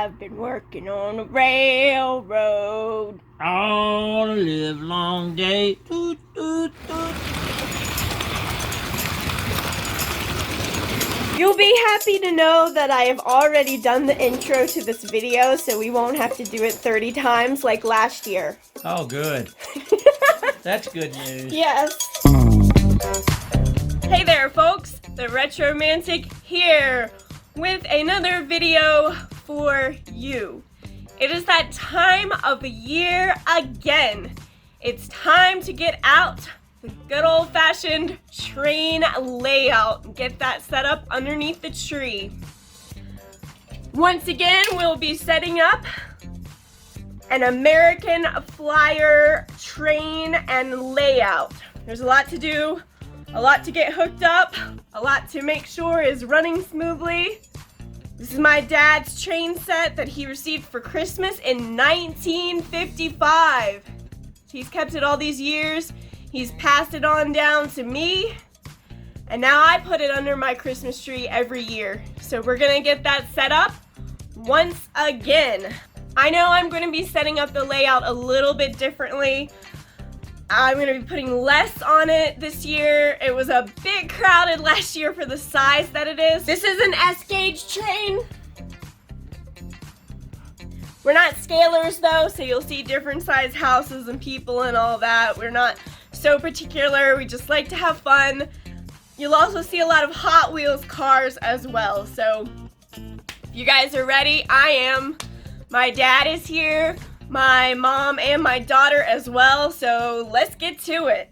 I've been working on the railroad all the live long day. Toot, toot, toot. You'll be happy to know that I have already done the intro to this video, so we won't have to do it 30 times like last year. Oh, good. That's good news. Yes. Hey there, folks. The Retromantic here with another video for you. It is that time of the year again. It's time to get out the good old-fashioned train layout. Get that set up underneath the tree. Once again, we'll be setting up an American Flyer train and layout. There's a lot to do, a lot to get hooked up, a lot to make sure is running smoothly. This is my dad's train set that he received for Christmas in 1955. He's kept it all these years. He's passed it on down to me, and now I put it under my Christmas tree every year. So we're gonna get that set up once again. I know I'm gonna be setting up the layout a little bit differently. I'm gonna be putting less on it this year. It was a bit crowded last year for the size that it is. This is an S-gauge train. We're not scalers though, so you'll see different size houses and people and all that. We're not so particular, we just like to have fun. You'll also see a lot of Hot Wheels cars as well. So if you guys are ready, I am. My dad is here, my mom and my daughter as well, so let's get to it.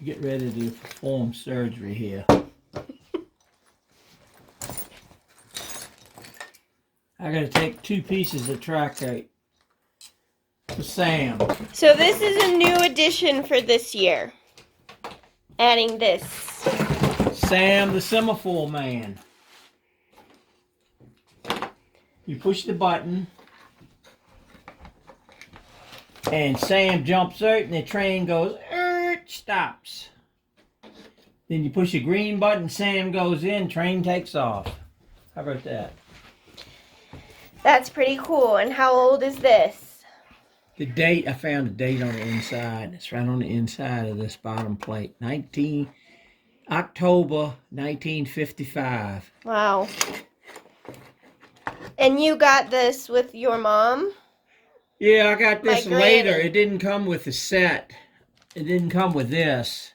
Get ready to perform surgery here. I gotta take 2 pieces of tractate for Sam. So this is a new addition for this year. Adding this. Sam the Semaphore Man. You push the button and Sam jumps out and the train goes, stops. Then you push the green button, Sam goes in, train takes off. How about that? That's pretty cool. And how old is this? The date, I found a date on the inside. It's right on the inside of this bottom plate. October 1955. Wow. And you got this with your mom? Yeah, I got this My later. granny. It didn't come with the set. It didn't come with this.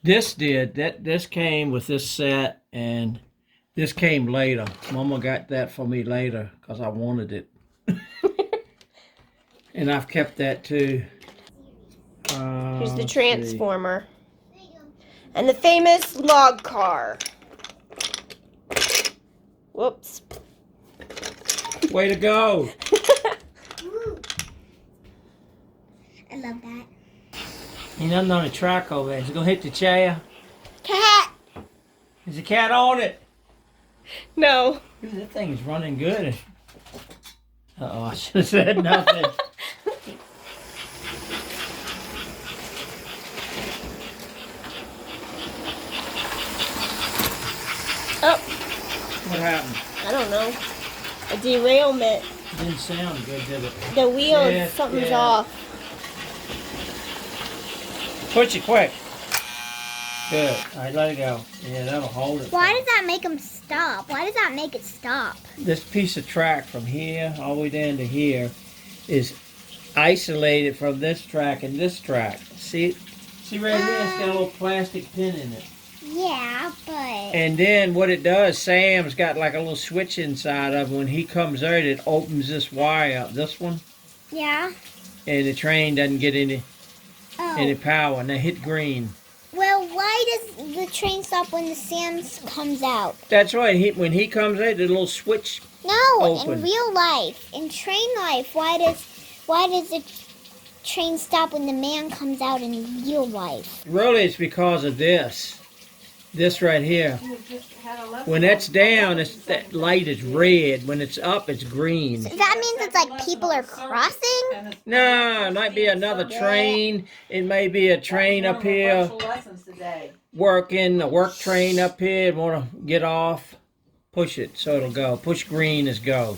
This did. This came with this set, and this came later. Mama got that for me later because I wanted it. And I've kept that too. Here's the transformer. And the famous log car. Whoops. Way to go. I love that. Ain't nothing on the track over there. Is it going to hit the chair? Cat! There's a cat on it. No. That thing is running good. Uh-oh, I should have said nothing. Oh, What happened? I don't know. A derailment. It didn't sound good, did it? The wheel, Yeah, something's yeah. off. Push it quick. Good. All right, let it go. Yeah, that'll hold it. Why does that make them stop? Why does that make it stop? This piece of track from here all the way down to here is isolated from this track and this track. See right here, it's got a little plastic pin in it. Yeah, but... And then what it does, Sam's got like a little switch inside of it. When he comes out, it opens this wire up, this one, Yeah? and the train doesn't get any Oh. power. Now hit green. Well, why does the train stop when the Sam's comes out? That's right. When he comes out, the little switch. No, Open. in real life. In train life, why does the train stop when the man comes out in real life? Really, it's because of this. This right here. When that's down, that light is red. When it's up, it's green. So that means it's like people are crossing? No, it might be another train. It may be a train up here working, a work train up here. Want to get off? Push it so it'll go. Push green is go.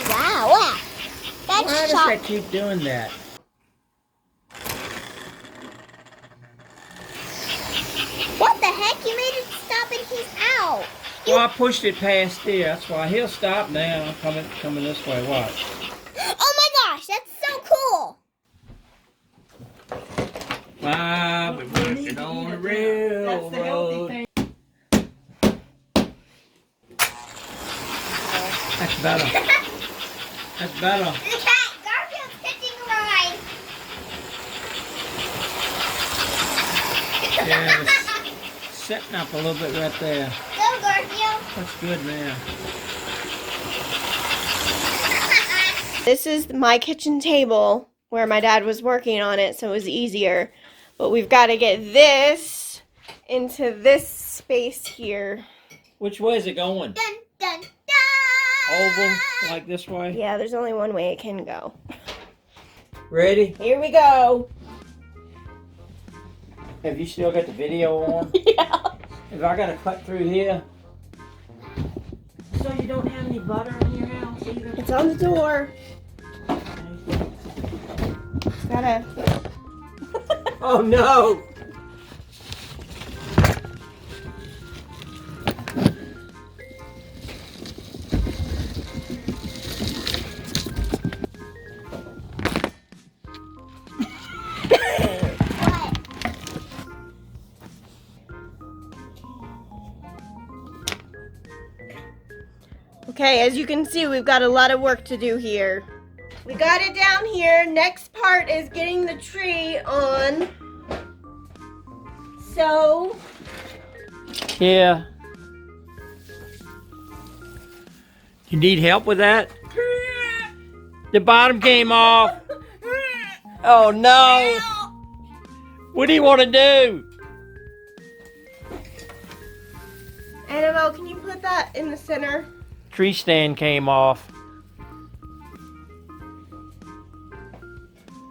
Wow, wow. Why does that keep doing that? What the heck? You made it stop and he's out. Well, I pushed it past there. That's why he'll stop now. I'm coming this way. Watch. Oh my gosh, that's so cool. I've been working on the railroad. That's better. That's better. The cat Garfield's hitching a ride. Yeah, it's setting up a little bit right there. Go, Garfield. That's good, man. This is my kitchen table where my dad was working on it, so it was easier. But we've got to get this into this space here. Which way is it going? Dun, dun, dun. Oval, like this way? Yeah, there's only one way it can go. Ready? Here we go. Have you still got the video on? Yeah. If I got to cut through here. So you don't have any butter in your house either? It's on the door. It's gotta... Oh no! Okay, as you can see, we've got a lot of work to do here. We got it down here. Next part is getting the tree on. So, Yeah. You need help with that? The bottom came off. Oh no! What do you want to do? Annabelle, can you put that in the center? Tree stand came off.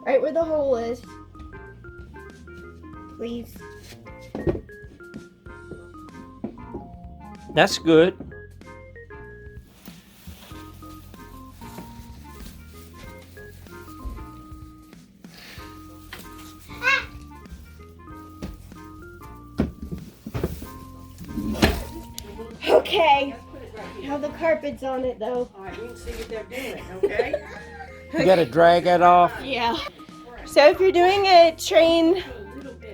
Right where the hole is. Please. That's good. Okay. Now the carpet's on it though. Alright, you can see what they're doing, okay? You gotta drag it off. Yeah. So if you're doing a train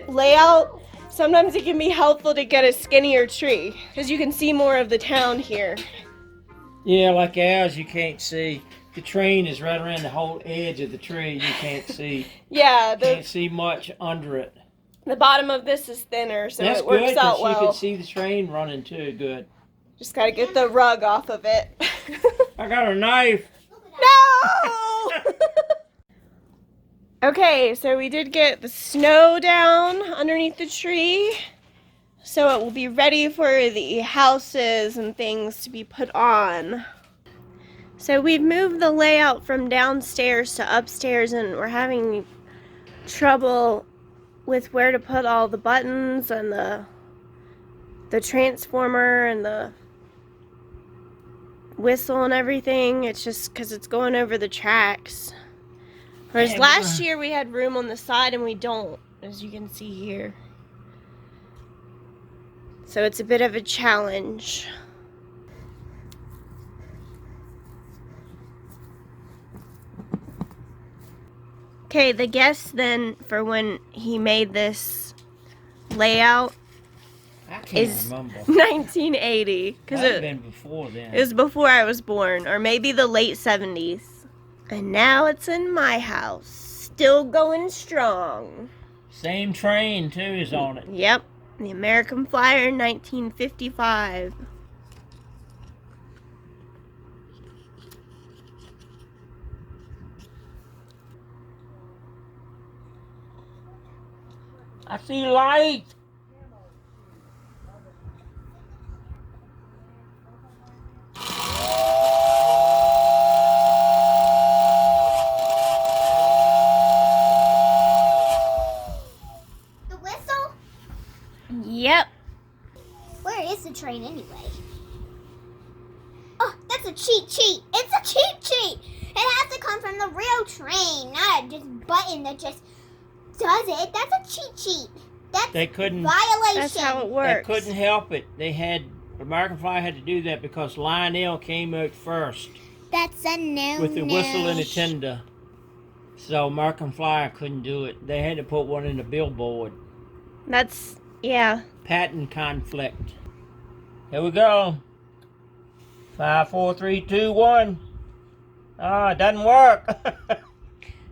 layout, sometimes it can be helpful to get a skinnier tree because you can see more of the town here. Yeah, like ours, you can't see. The train is right around the whole edge of the tree. You can't see. Yeah, Can't see much under it. the bottom of this is thinner, so That's it works good out because you well. can see the train running too. Good. Just gotta get the rug off of it. I got a knife. No! Okay, so we did get the snow down underneath the tree. So it will be ready for the houses and things to be put on. So we've moved the layout from downstairs to upstairs and we're having trouble with where to put all the buttons and the transformer and the whistle and everything. It's just because it's going over the tracks. Whereas last year we had room on the side and we don't, as you can see here. So it's a bit of a challenge. Okay, the guess then for when he made this layout I can't is remember. 1980. Because Might have been before then. it was before I was born, or maybe the late 70s. And now it's in my house, still going strong. Same train too is on it. Yep, the American Flyer 1955. I see light. Yep. Where is the train anyway? Oh, that's a cheat sheet. It's a cheat sheet. It has to come from the real train, not just button that just does it. That's a cheat sheet. That's violation. That's how it works. They couldn't help it. American Flyer had to do that because Lionel came out first. That's a no. With the whistle and the tender. So American Flyer couldn't do it. They had to put one in the billboard. That's, yeah. Patent conflict. Here we go. 5, 4, 3, 2, 1. Ah, it doesn't work.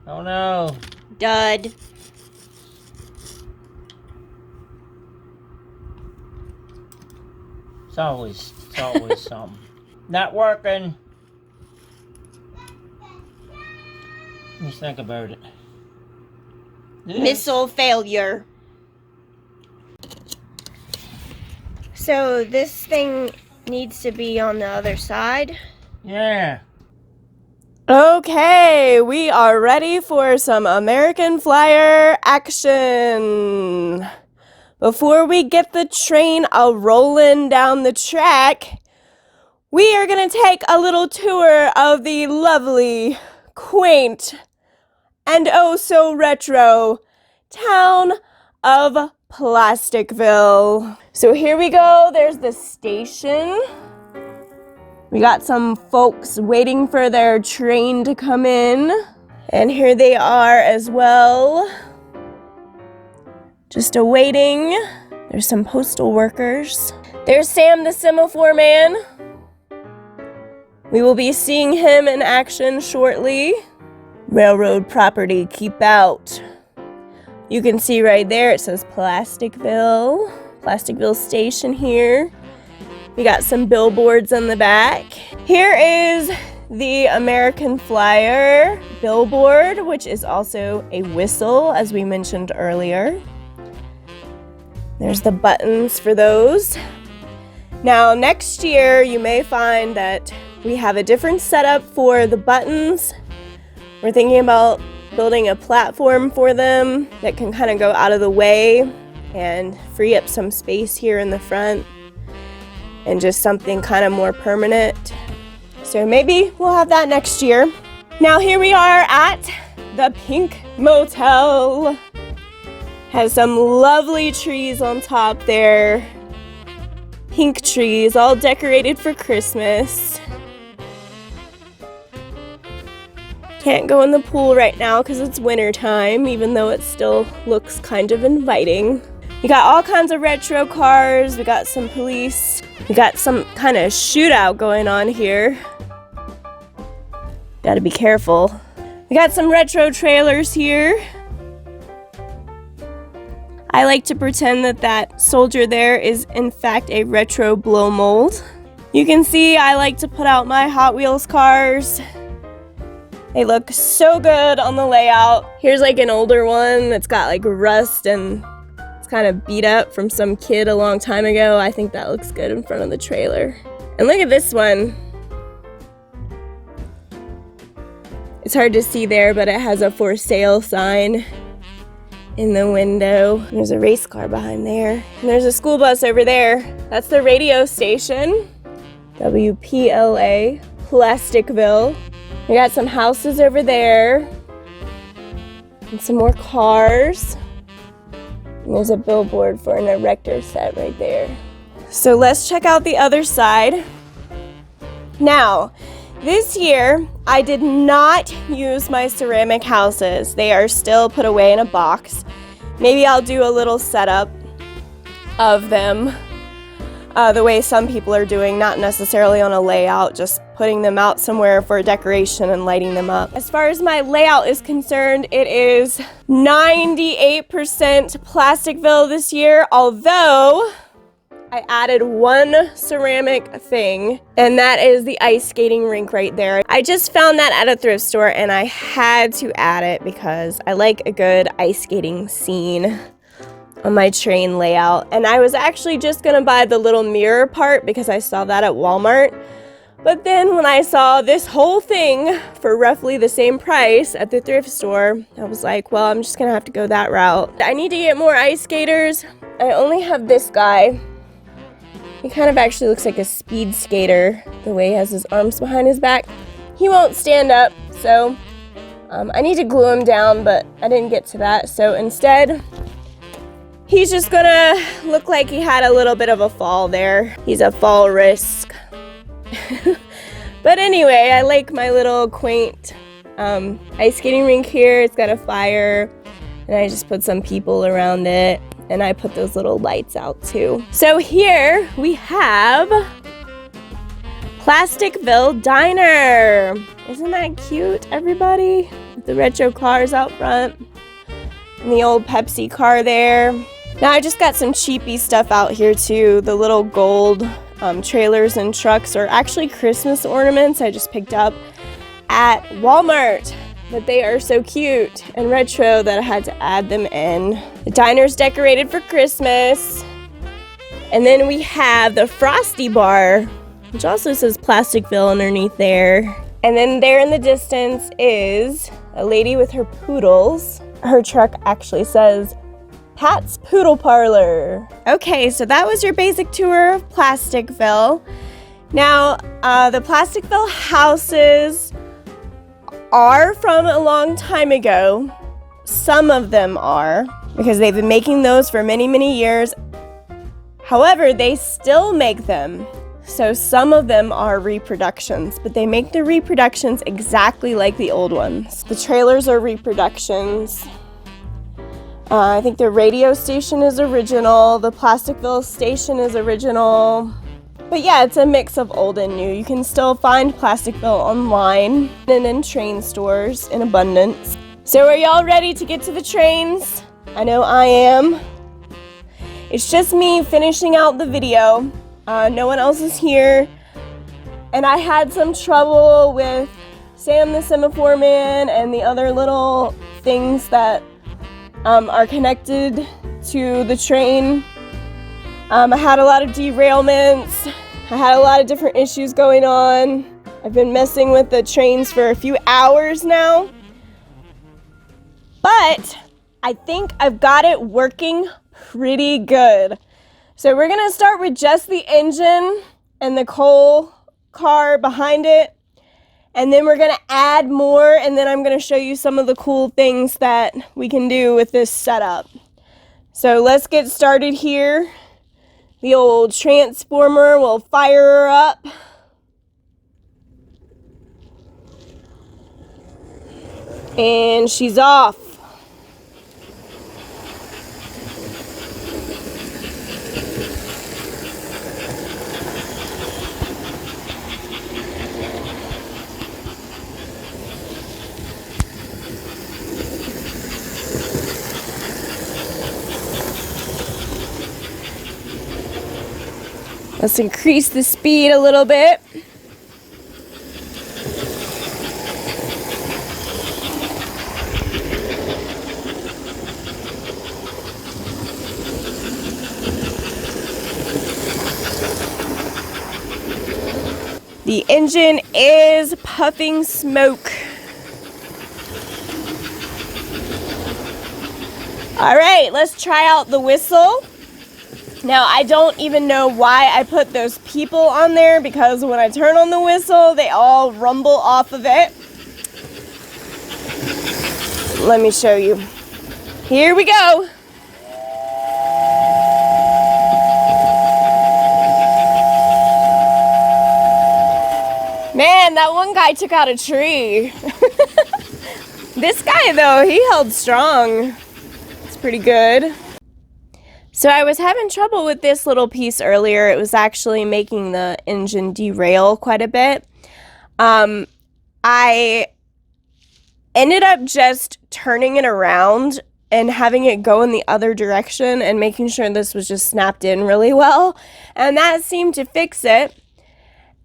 Oh no. Dud. It's always something. Not working. Let's think about it. Missile failure. So this thing needs to be on the other side. Yeah. Okay, we are ready for some American Flyer action. Before we get the train a-rolling down the track, we are going to take a little tour of the lovely, quaint, and oh so retro town of Plasticville. So here we go, there's the station. We got some folks waiting for their train to come in. And here they are as well. Just awaiting. There's some postal workers. There's Sam the Semaphore Man. We will be seeing him in action shortly. Railroad property, keep out. You can see right there it says Plasticville. Plasticville Station here. We got some billboards on the back. Here is the American Flyer billboard, which is also a whistle, as we mentioned earlier. There's the buttons for those. Now, next year, you may find that we have a different setup for the buttons. We're thinking about building a platform for them that can kind of go out of the way and free up some space here in the front and just something kind of more permanent. So maybe we'll have that next year. Now here we are at the Pink Motel. Has some lovely trees on top there. Pink trees, all decorated for Christmas. Can't go in the pool right now because it's winter time, even though it still looks kind of inviting. We got all kinds of retro cars. We got some police. We got some kind of shootout going on here. Gotta be careful. We got some retro trailers here. I like to pretend that that soldier there is in fact a retro blow mold. You can see I like to put out my Hot Wheels cars. They look so good on the layout. Here's like an older one that's got like rust and it's kind of beat up from some kid a long time ago. I think that looks good in front of the trailer. And look at this one. It's hard to see there, but it has a for sale sign in the window. There's a race car behind there. And there's a school bus over there. That's the radio station. WPLA, Plasticville. We got some houses over there. And some more cars. And there's a billboard for an erector set right there. So let's check out the other side. Now, this year, I did not use my ceramic houses. They are still put away in a box. Maybe I'll do a little setup of them the way some people are doing, not necessarily on a layout, just putting them out somewhere for decoration and lighting them up. As far as my layout is concerned, it is 98% Plasticville this year, although I added one ceramic thing, and that is the ice skating rink right there. I just found that at a thrift store, and I had to add it because I like a good ice skating scene on my train layout. And I was actually just gonna buy the little mirror part because I saw that at Walmart. But then when I saw this whole thing for roughly the same price at the thrift store, I was like, well, I'm just gonna have to go that route. I need to get more ice skaters. I only have this guy. He kind of actually looks like a speed skater, the way he has his arms behind his back. He won't stand up, so I need to glue him down, but I didn't get to that. So instead, he's just gonna look like he had a little bit of a fall there. He's a fall risk. But anyway, I like my little quaint ice skating rink here. It's got a fire, and I just put some people around it, and I put those little lights out too. So here we have Plasticville Diner. Isn't that cute, everybody? With the retro cars out front and the old Pepsi car there. Now I just got some cheapy stuff out here too. The little gold trailers and trucks are actually Christmas ornaments I just picked up at Walmart. But they are so cute and retro that I had to add them in. The diner's decorated for Christmas. And then we have the Frosty Bar, which also says Plasticville underneath there. And then there in the distance is a lady with her poodles. Her truck actually says Pat's Poodle Parlor. Okay, so that was your basic tour of Plasticville. Now, the Plasticville houses are from a long time ago. Some of them are, because they've been making those for many, many years. However, they still make them. So some of them are reproductions, but they make the reproductions exactly like the old ones. The trailers are reproductions. I think the radio station is original. The Plasticville station is original. But yeah, it's a mix of old and new. You can still find Plasticville online and in train stores in abundance. So are y'all ready to get to the trains? I know I am. It's just me finishing out the video. No one else is here. And I had some trouble with Sam the Semaphore Man and the other little things that are connected to the train. I had a lot of derailments. I had a lot of different issues going on. I've been messing with the trains for a few hours now. But I think I've got it working pretty good. So we're gonna start with just the engine and the coal car behind it. And then we're gonna add more, and then I'm gonna show you some of the cool things that we can do with this setup. So let's get started here. The old transformer will fire her up. And she's off. Let's increase the speed a little bit. The engine is puffing smoke. All right, let's try out the whistle. Now, I don't even know why I put those people on there, because when I turn on the whistle, they all rumble off of it. Let me show you. Here we go. Man, that one guy took out a tree. This guy, though, he held strong. It's pretty good. So I was having trouble with this little piece earlier. It was actually making the engine derail quite a bit. I ended up just turning it around and having it go in the other direction and making sure this was just snapped in really well. And that seemed to fix it.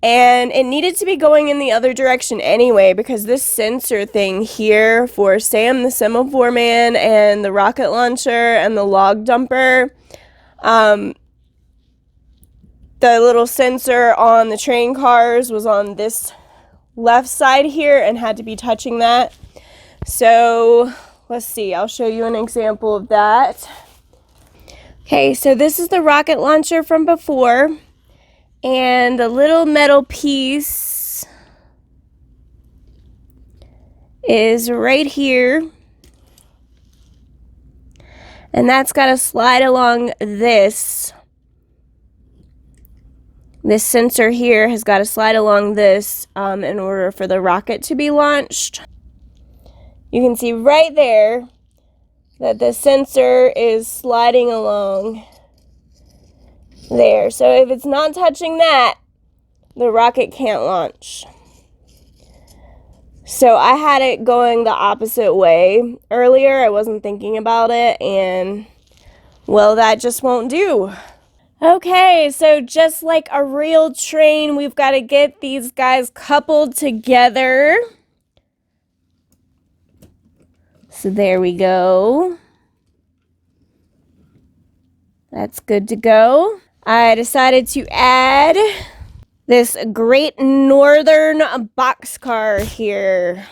And it needed to be going in the other direction anyway, because this sensor thing here for Sam the Semaphore Man and the rocket launcher and the log dumper, the little sensor on the train cars was on this left side here and had to be touching that. So let's see, I'll show you an example of that. Okay, so this is the rocket launcher from before, and the little metal piece is right here, and that's got to slide along this. This sensor here has got to slide along this in order for the rocket to be launched. You can see right there that the sensor is sliding along there. So if it's not touching that, the rocket can't launch. So I had it going the opposite way earlier. I wasn't thinking about it, and well, that just won't do. Okay, so just like a real train, we've got to get these guys coupled together. So there we go. That's good to go. I decided to add this Great Northern boxcar here.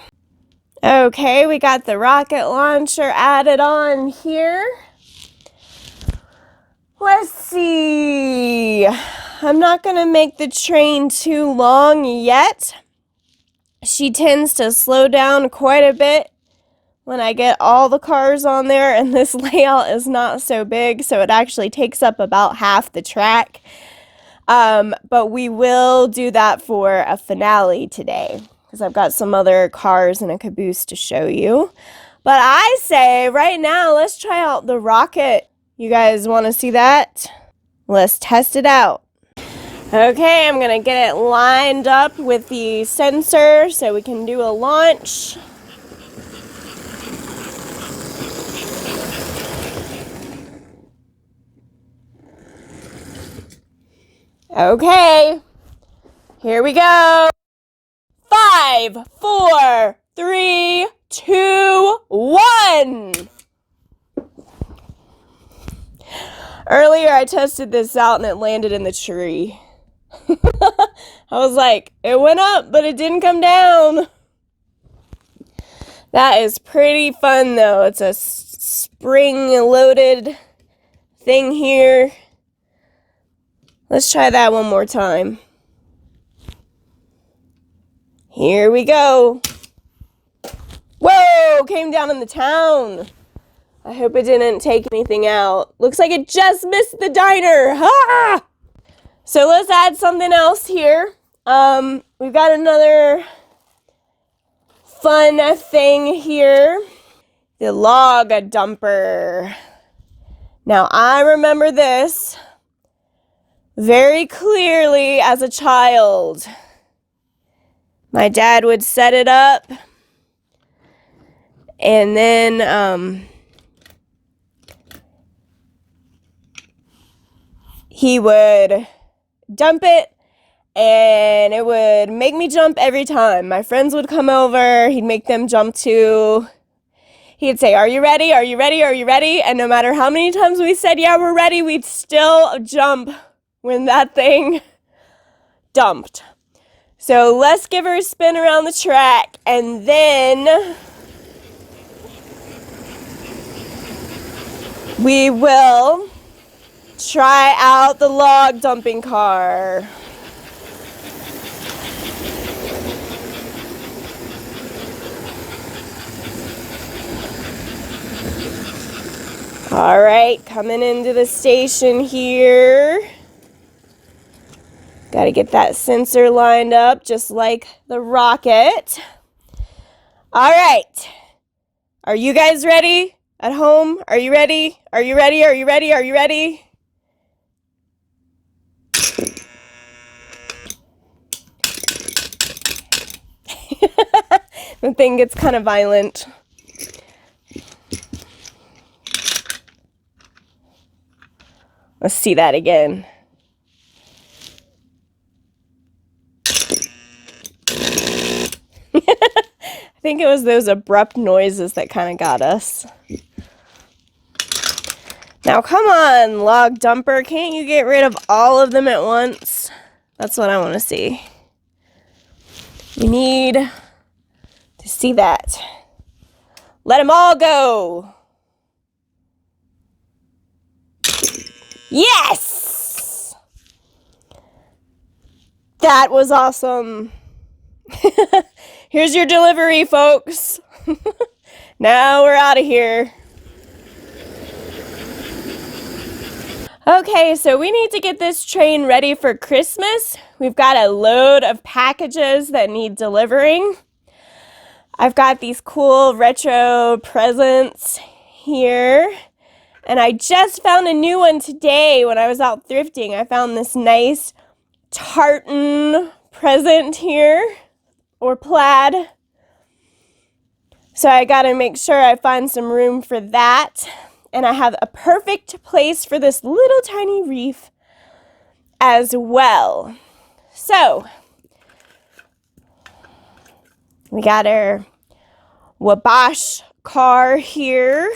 Okay, we got the rocket launcher added on here. Let's see. I'm not going to make the train too long yet. She tends to slow down quite a bit when I get all the cars on there, and this layout is not so big, so it actually takes up about half the track. But we will do that for a finale today, because I've got some other cars and a caboose to show you. But I say right now, let's try out the rocket. You guys want to see that? Let's test it out. Okay, I'm going to get it lined up with the sensor so we can do a launch. Okay, here we go. 5, 4, 3, 2, 1. Earlier I tested this out and it landed in the tree. I was like, it went up, but it didn't come down. That is pretty fun though. It's a spring-loaded thing here. Let's try that one more time. Here we go. Whoa, came down in the town. I hope it didn't take anything out. Looks like it just missed the diner. Ha! So let's add something else here. We've got another fun thing here. The log dumper. Now I remember this very clearly as a child. My dad would set it up, and then he would dump it, and it would make me jump every time. My friends would come over, he'd make them jump too. He'd say, "Are you ready? Are you ready? Are you ready?" And no matter how many times we said, "Yeah, we're ready," we'd still jump when that thing dumped. So let's give her a spin around the track, and then we will try out the log dumping car. All right, coming into the station here. Got to get that sensor lined up just like the rocket. All right. Are you guys ready at home? Are you ready? Are you ready? Are you ready? Are you ready? The thing gets kind of violent. Let's see that again. I think it was those abrupt noises that kind of got us. Now come on, log dumper, can't you get rid of all of them at once? That's what I want to see. We need to see that. Let them all go. Yes! That was awesome. Here's your delivery, folks. Now we're out of here. Okay, so we need to get this train ready for Christmas. We've got a load of packages that need delivering. I've got these cool retro presents here. And I just found a new one today when I was out thrifting. I found this nice tartan present here, or plaid. So I gotta make sure I find some room for that. And I have a perfect place for this little tiny wreath as well. So, we got our Wabash car here.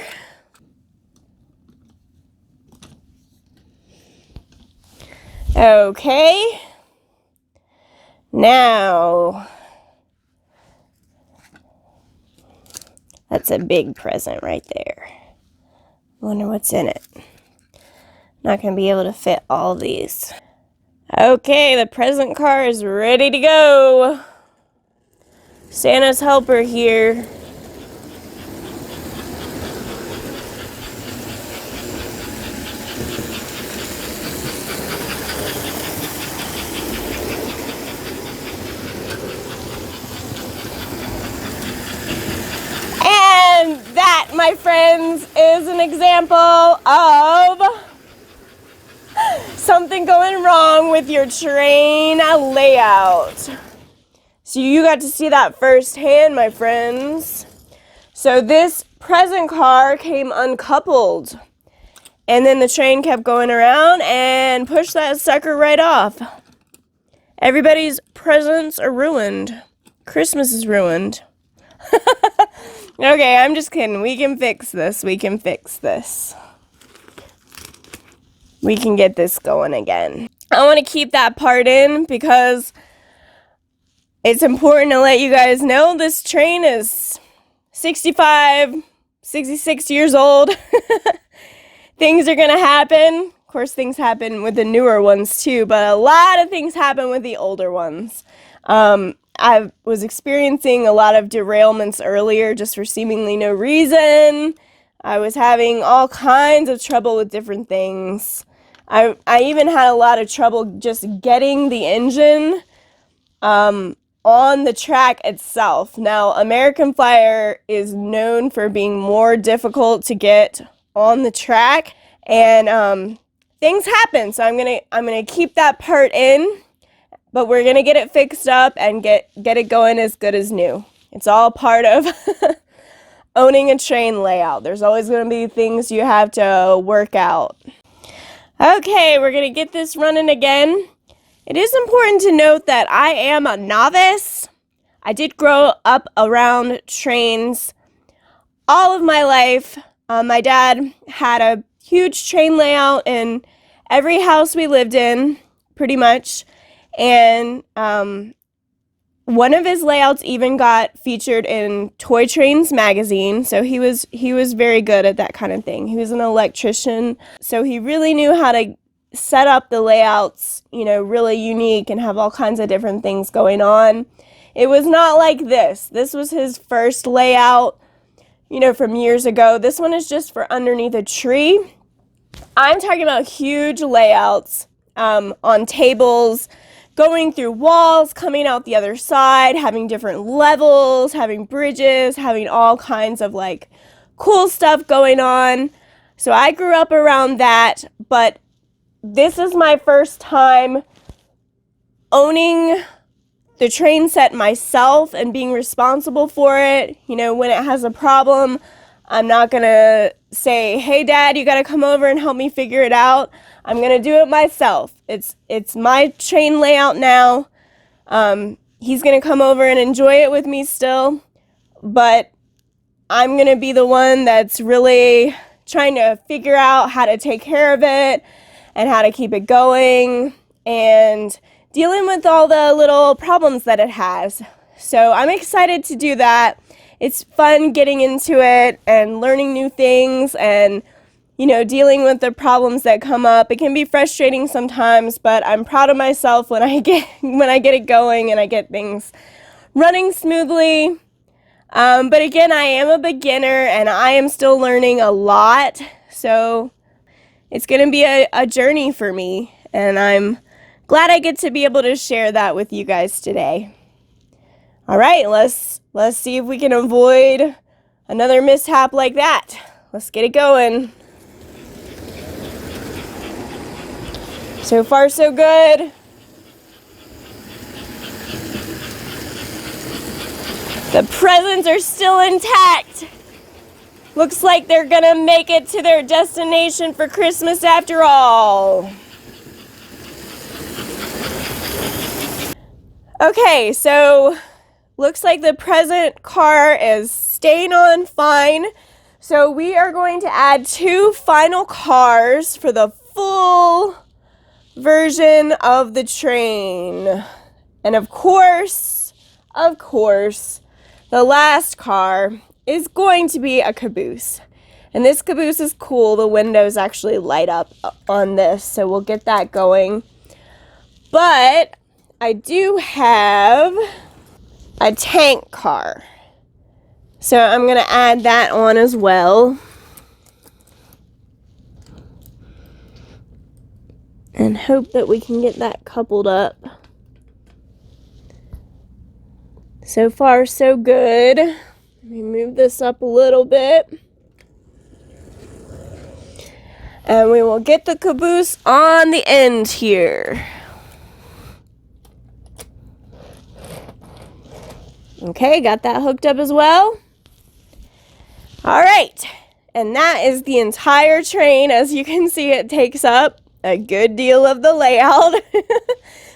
Okay. Now, that's a big present right there. Wonder what's in it. Not gonna be able to fit all these. Okay, the present car is ready to go. Santa's helper here. And that, my friends, is an example of something going wrong with your train layout. So you got to see that firsthand, my friends. So this present car came uncoupled. And then the train kept going around and pushed that sucker right off. Everybody's presents are ruined. Christmas is ruined. Okay, I'm just kidding. We can fix this. We can fix this. We can get this going again. I want to keep that part in because it's important to let you guys know this train is 65, 66 years old. Things are going to happen. Of course, things happen with the newer ones too, but a lot of things happen with the older ones. I was experiencing a lot of derailments earlier just for seemingly no reason. I was having all kinds of trouble with different things. I even had a lot of trouble just getting the engine on the track itself. Now, American Flyer is known for being more difficult to get on the track, and things happen. So I'm gonna keep that part in. But we're going to get it fixed up and get it going as good as new. It's all part of owning a train layout. There's always going to be things you have to work out. Okay, we're going to get this running again. It is important to note that I am a novice. I did grow up around trains all of my life. My dad had a huge train layout in every house we lived in, pretty much. And one of his layouts even got featured in Toy Trains magazine, so he was very good at that kind of thing. He was an electrician, so he really knew how to set up the layouts, really unique and have all kinds of different things going on. It was not like this. This was his first layout, from years ago. This one is just for underneath a tree. I'm talking about huge layouts on tables, going through walls, coming out the other side, having different levels, having bridges, having all kinds of cool stuff going on. So I grew up around that, but this is my first time owning the train set myself and being responsible for it. When it has a problem, I'm not gonna say, hey Dad, you gotta come over and help me figure it out. I'm gonna do it myself. It's my train layout now. He's gonna come over and enjoy it with me still, but I'm gonna be the one that's really trying to figure out how to take care of it and how to keep it going and dealing with all the little problems that it has. So I'm excited to do that. It's fun getting into it and learning new things and dealing with the problems that come up. It can be frustrating sometimes, but I'm proud of myself when I get it going and I get things running smoothly. But again, I am a beginner and I am still learning a lot. So it's going to be a journey for me. And I'm glad I get to be able to share that with you guys today. All right, let's see if we can avoid another mishap like that. Let's get it going. So far, so good. The presents are still intact. Looks like they're gonna make it to their destination for Christmas after all. Okay, so looks like the present car is staying on fine. So we are going to add 2 final cars for the full version of the train. And of course, the last car is going to be a caboose. And this caboose is cool. The windows actually light up on this, so we'll get that going. But I do have a tank car. So I'm going to add that on as well. And hope that we can get that coupled up. So far, so good. Let me move this up a little bit. And we will get the caboose on the end here. Okay, got that hooked up as well. All right, and that is the entire train. As you can see, it takes up a good deal of the layout.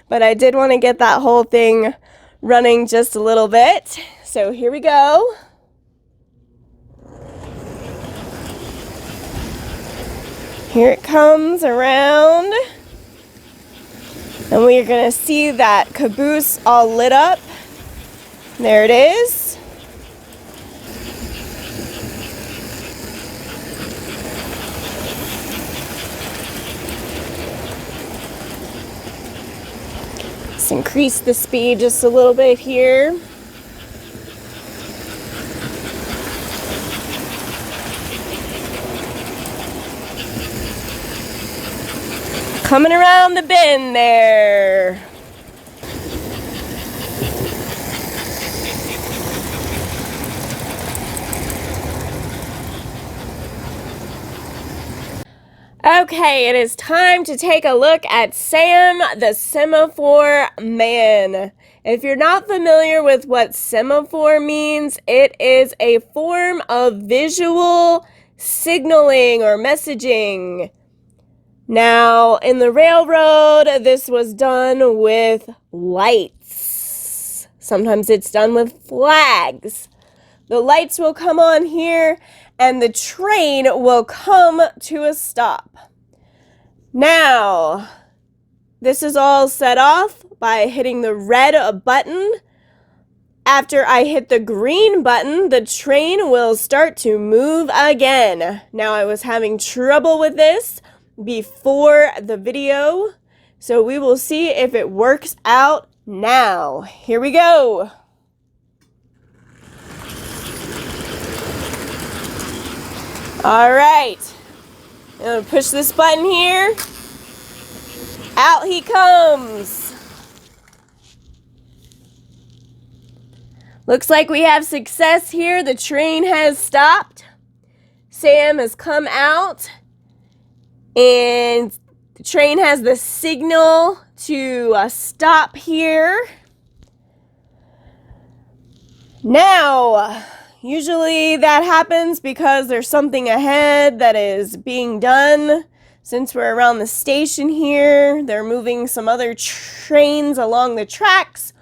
But I did want to get that whole thing running just a little bit. So here we go. Here it comes around. And we are going to see that caboose all lit up. There it is. Let's increase the speed just a little bit here. Coming around the bend there. Okay, it is time to take a look at Sam the Semaphore Man. If you're not familiar with what semaphore means, it is a form of visual signaling or messaging. Now, in the railroad, this was done with lights. Sometimes it's done with flags. The lights will come on here and the train will come to a stop. Now, this is all set off by hitting the red button. After I hit the green button, the train will start to move again. Now, I was having trouble with this before the video, so we will see if it works out now. Here we go. All right, I'm gonna push this button here. Out he comes. Looks like we have success here. The train has stopped. Sam has come out. And the train has the signal to stop here. Now, usually that happens because there's something ahead that is being done. Since we're around the station here, they're moving some other trains along the tracks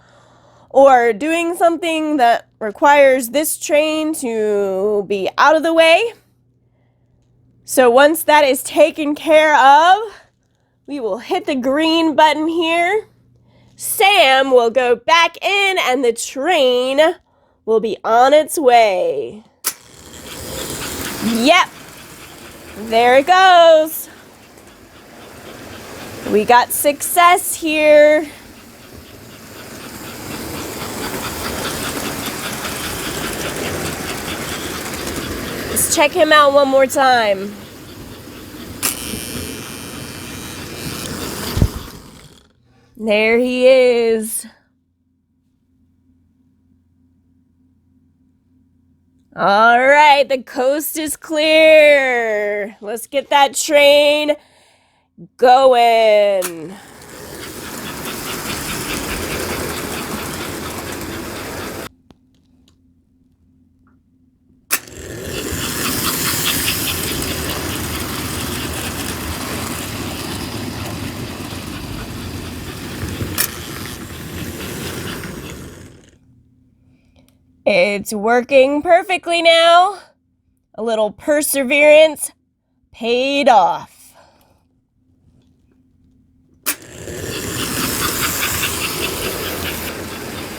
or doing something that requires this train to be out of the way. So once that is taken care of, we will hit the green button here. Sam will go back in and the train will be on its way. Yep. There it goes. We got success here. Let's check him out one more time. There he is. All right, the coast is clear. Let's get that train going. It's working perfectly now. A little perseverance paid off.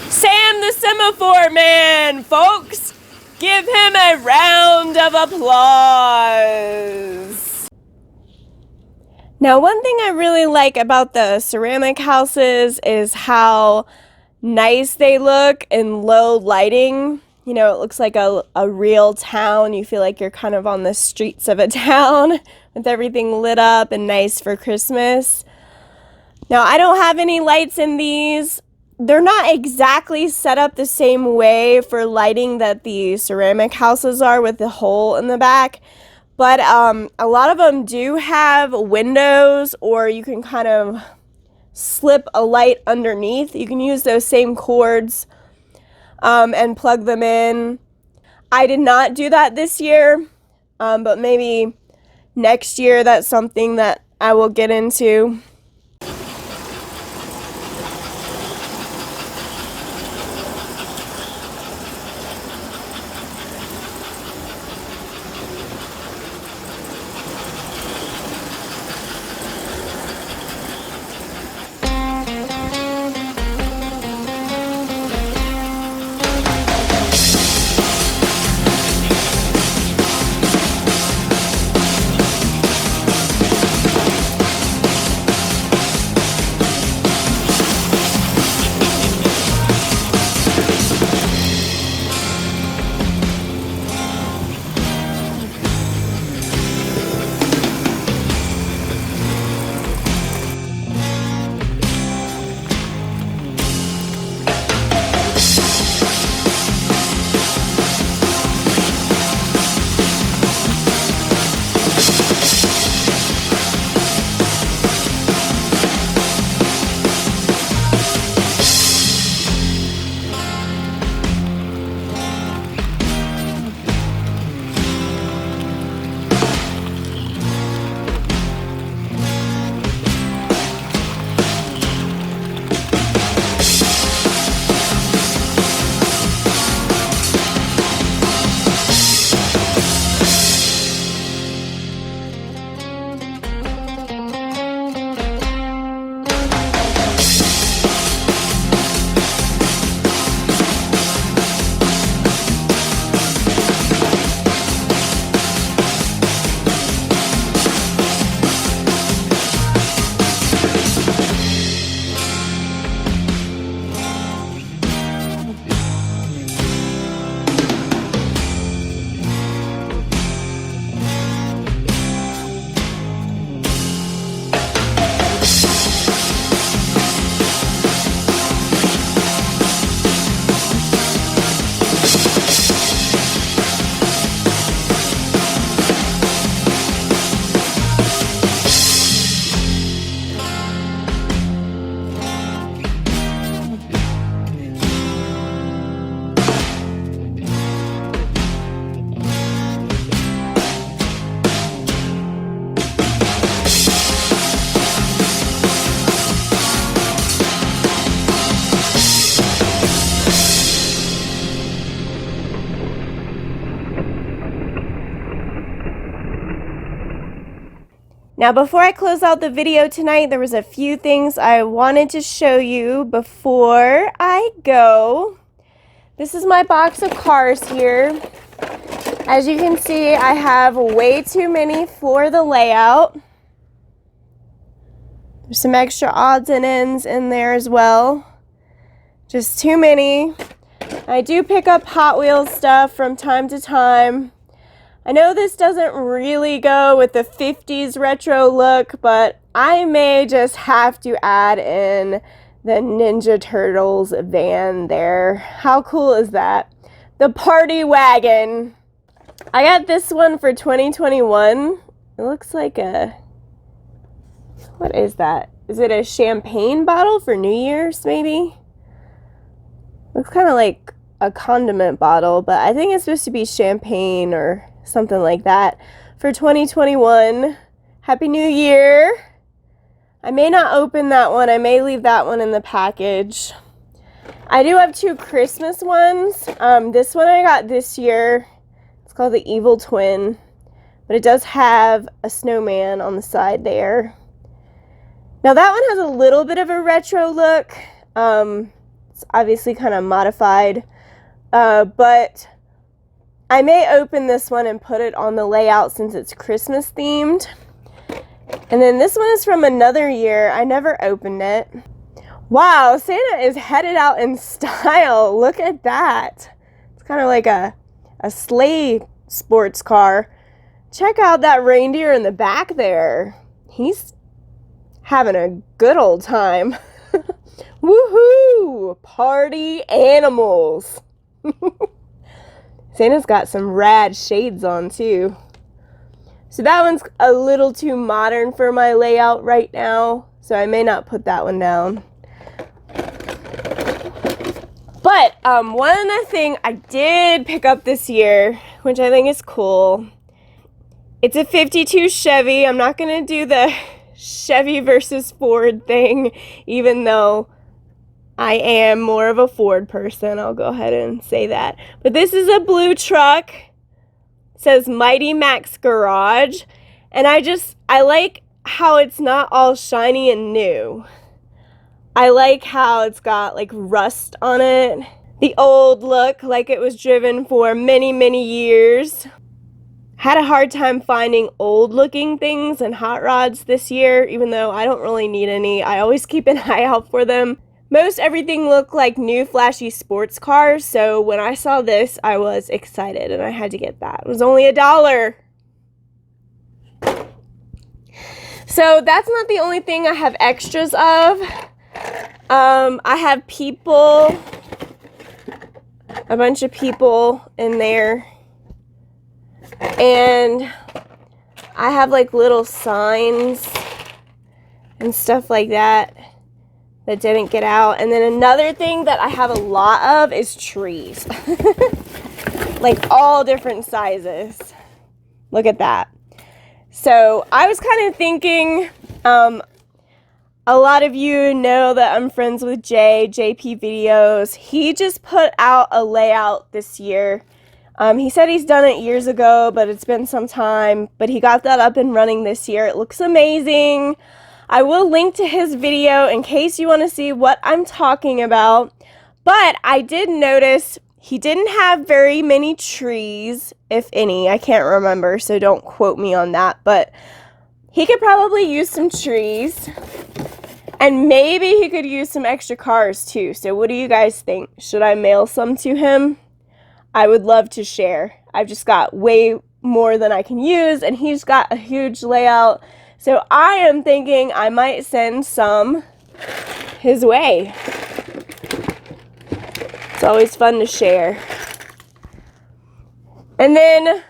Sam the Semaphore Man, folks. Give him a round of applause. Now, one thing I really like about the ceramic houses is how nice they look in low lighting. You know, it looks like a real town. You feel like you're kind of on the streets of a town with everything lit up and nice for Christmas. Now, I don't have any lights in these. They're not exactly set up the same way for lighting that the ceramic houses are with the hole in the back. But a lot of them do have windows, or you can kind of slip a light underneath. You can use those same cords and plug them in. I did not do that this year, but maybe next year that's something that I will get into. Now, before I close out the video tonight, there was a few things I wanted to show you before I go. This is my box of cars here. As you can see, I have way too many for the layout. There's some extra odds and ends in there as well. Just too many. I do pick up Hot Wheels stuff from time to time. I know this doesn't really go with the 50s retro look, but I may just have to add in the Ninja Turtles van there. How cool is that? The party wagon. I got this one for 2021. It looks like a... What is that? Is it a champagne bottle for New Year's, maybe? Looks kind of like a condiment bottle, but I think it's supposed to be champagne or something like that for 2021. Happy New Year. I may not open that one. I may leave that one in the package. I do have two Christmas ones. This one I got this year. It's called the Evil Twin, but it does have a snowman on the side there. Now that one has a little bit of a retro look. It's obviously kind of modified, but I may open this one and put it on the layout since it's Christmas themed. And then this one is from another year. I never opened it. Wow, Santa is headed out in style. Look at that. It's kind of like a sleigh sports car. Check out that reindeer in the back there. He's having a good old time. Woohoo! Party animals. Santa's got some rad shades on too. So that one's a little too modern for my layout right now, so I may not put that one down. But one other thing I did pick up this year, which I think is cool. It's a 52 Chevy. I'm not going to do the Chevy versus Ford thing, even though I am more of a Ford person. I'll go ahead and say that. But this is a blue truck. It says Mighty Max Garage. And I like how it's not all shiny and new. I like how it's got like rust on it. The old look, like it was driven for many, many years. Had a hard time finding old looking things and hot rods this year, even though I don't really need any. I always keep an eye out for them. Most everything looked like new flashy sports cars, so when I saw this, I was excited and I had to get that. It was only $1. So that's not the only thing I have extras of. I have people, a bunch of people in there, and I have like little signs and stuff like that didn't get out. And then another thing that I have a lot of is trees. Like all different sizes. Look at that. So I was kind of thinking, a lot of you know that I'm friends with JP Videos. He just put out a layout this year. He said he's done it years ago, but it's been some time. But he got that up and running this year. It looks amazing. I will link to his video in case you want to see what I'm talking about. But I did notice he didn't have very many trees, if any. I can't remember, so don't quote me on that. But he could probably use some trees. And maybe he could use some extra cars too. So what do you guys think? Should I mail some to him? I would love to share. I've just got way more than I can use, and he's got a huge layout. So I am thinking I might send some his way. It's always fun to share. And then,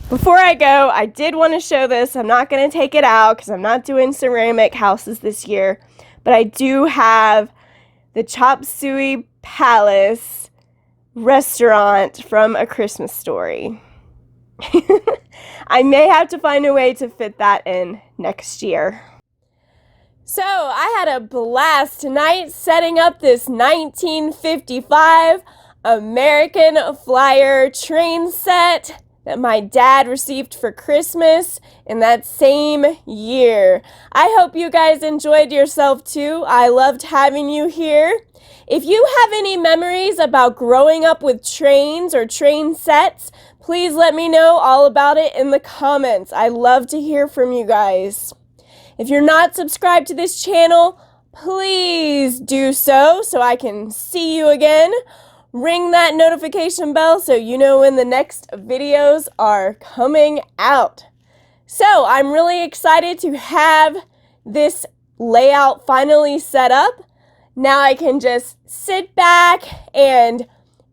before I go, I did want to show this. I'm not going to take it out because I'm not doing ceramic houses this year. But I do have the Chop Suey Palace restaurant from A Christmas Story. I may have to find a way to fit that in next year. So I had a blast tonight setting up this 1955 American Flyer train set. that my dad received for Christmas in that same year. I hope you guys enjoyed yourself too. I loved having you here. If you have any memories about growing up with trains or train sets, please let me know all about it in the comments. I love to hear from you guys. If you're not subscribed to this channel, please do so I can see you again. Ring that notification bell so you know when the next videos are coming out. So I'm really excited to have this layout finally set up. Now I can just sit back and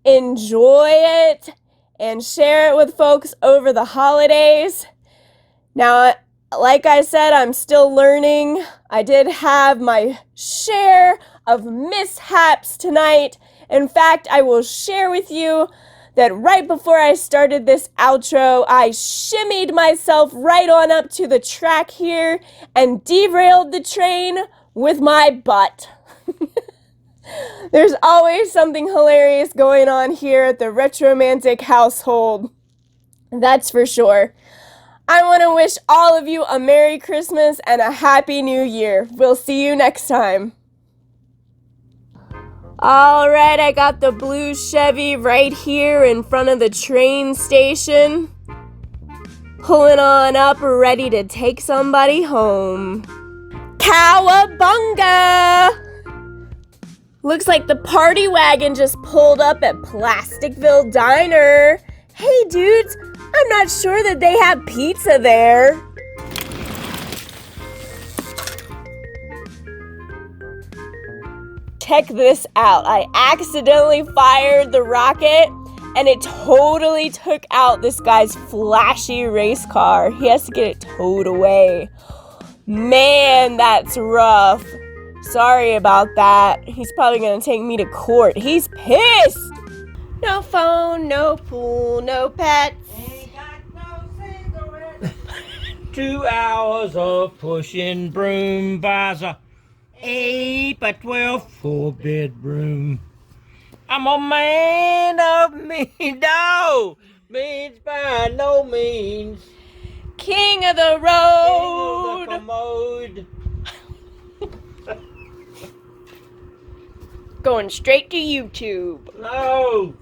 enjoy it and share it with folks over the holidays. Now, like I said, I'm still learning. I did have my share of mishaps tonight. In fact, I will share with you that right before I started this outro, I shimmied myself right on up to the track here and derailed the train with my butt. There's always something hilarious going on here at the Retromantic household. That's for sure. I want to wish all of you a Merry Christmas and a Happy New Year. We'll see you next time. Alright, I got the blue Chevy right here in front of the train station. Pulling on up, ready to take somebody home. Cowabunga! Looks like the party wagon just pulled up at Plasticville Diner. Hey dudes, I'm not sure that they have pizza there. Check this out. I accidentally fired the rocket and it totally took out this guy's flashy race car. He has to get it towed away. Man, that's rough. Sorry about that. He's probably gonna take me to court. He's pissed. No phone, no pool, no pets. Ain't got no cigarette. 2 hours of pushing broom buys a 8 by 12 4-bedroom. I'm a man of means, no means by no means. King of the road. King of the commode. Going straight to YouTube. No.